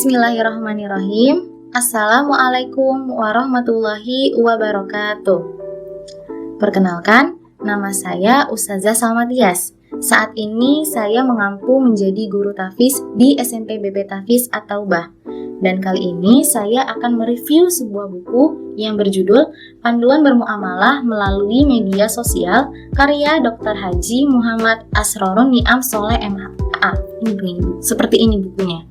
Bismillahirrahmanirrahim. Assalamualaikum warahmatullahi wabarakatuh. Perkenalkan, nama saya Ustazah Salma Tias. Saat ini saya mengampu menjadi guru tahfiz di SMP BB Tahfiz At-Taubah. Dan kali ini saya akan mereview sebuah buku yang berjudul Panduan Bermuamalah Melalui Media Sosial karya Dr. Haji Muhammad Asrorun Ni'am Soleh MA. Ini begini, seperti ini bukunya.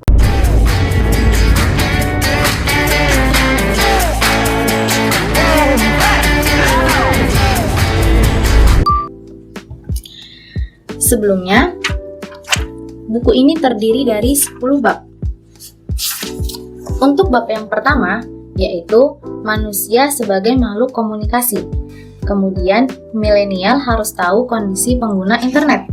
Sebelumnya, buku ini terdiri dari 10 bab. Untuk bab yang pertama, yaitu manusia sebagai makhluk komunikasi. Kemudian, milenial harus tahu kondisi pengguna internet.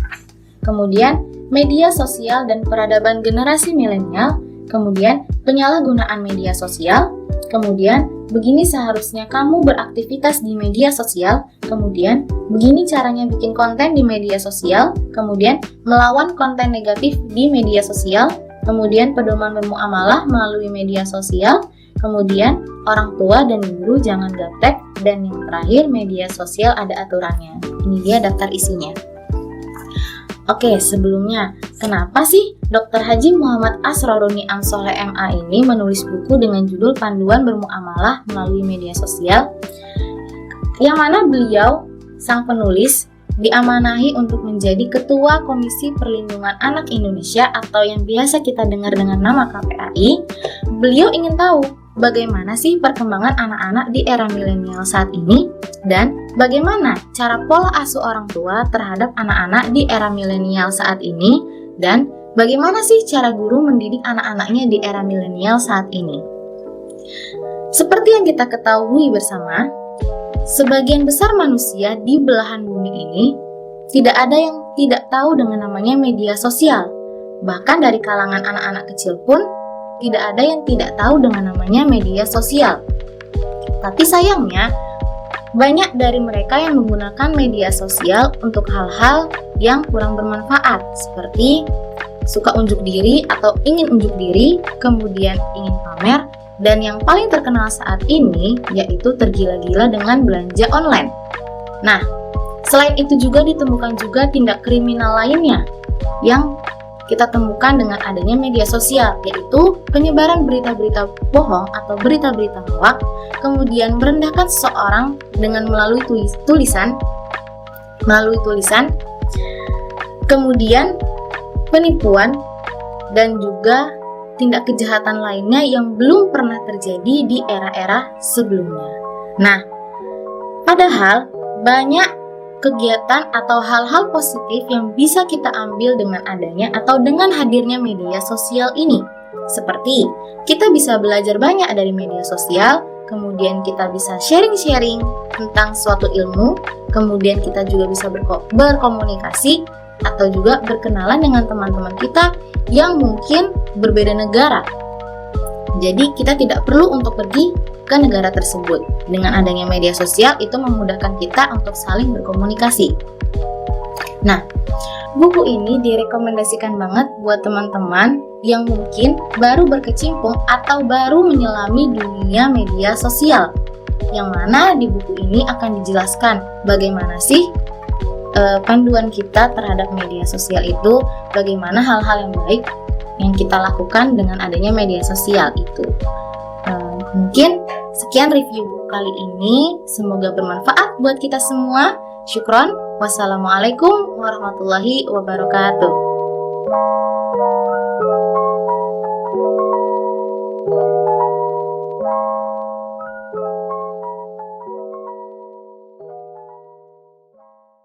Kemudian, media sosial dan peradaban generasi milenial. Kemudian, penyalahgunaan media sosial. Kemudian, begini seharusnya kamu beraktivitas di media sosial. Kemudian, begini caranya bikin konten di media sosial. Kemudian, melawan konten negatif di media sosial. Kemudian, pedoman bermuamalah melalui media sosial. Kemudian, orang tua dan guru jangan gaptek. Dan yang terakhir, media sosial ada aturannya. Ini dia daftar isinya. Oke, sebelumnya, kenapa sih Dr. Haji Muhammad Asrorun Ni'am Soleh MA ini menulis buku dengan judul Panduan Bermuamalah Melalui Media Sosial? Yang mana beliau, sang penulis, diamanahi untuk menjadi Ketua Komisi Perlindungan Anak Indonesia atau yang biasa kita dengar dengan nama KPAI. Beliau ingin tahu bagaimana sih perkembangan anak-anak di era milenial saat ini dan bagaimana cara pola asuh orang tua terhadap anak-anak di era milenial saat ini dan bagaimana sih cara guru mendidik anak-anaknya di era milenial saat ini. Seperti yang kita ketahui bersama, sebagian besar manusia di belahan bumi ini tidak ada yang tidak tahu dengan namanya media sosial. Bahkan dari kalangan anak-anak kecil pun tidak ada yang tidak tahu dengan namanya media sosial. Tapi sayangnya, banyak dari mereka yang menggunakan media sosial untuk hal-hal yang kurang bermanfaat, seperti suka unjuk diri atau ingin unjuk diri, kemudian ingin pamer, dan yang paling terkenal saat ini yaitu tergila-gila dengan belanja online. Nah, selain itu juga ditemukan juga tindak kriminal lainnya yang kita temukan dengan adanya media sosial, yaitu penyebaran berita-berita bohong atau berita-berita hoax, kemudian merendahkan seseorang dengan melalui tulisan, kemudian penipuan, dan juga tindak kejahatan lainnya yang belum pernah terjadi di era-era sebelumnya. Nah, padahal banyak kegiatan atau hal-hal positif yang bisa kita ambil dengan adanya atau dengan hadirnya media sosial ini. Seperti kita bisa belajar banyak dari media sosial, kemudian kita bisa sharing-sharing tentang suatu ilmu, kemudian kita juga bisa berkomunikasi atau juga berkenalan dengan teman-teman kita yang mungkin berbeda negara. Jadi kita tidak perlu untuk pergi ke negara tersebut. Dengan adanya media sosial itu memudahkan kita untuk saling berkomunikasi. Nah, buku ini direkomendasikan banget buat teman-teman yang mungkin baru berkecimpung atau baru menyelami dunia media sosial. Yang mana di buku ini akan dijelaskan bagaimana sih panduan kita terhadap media sosial itu, bagaimana hal-hal yang baik yang kita lakukan dengan adanya media sosial itu. Mungkin sekian review buku kali ini, semoga bermanfaat buat kita semua. Syukron. Wassalamualaikum warahmatullahi wabarakatuh.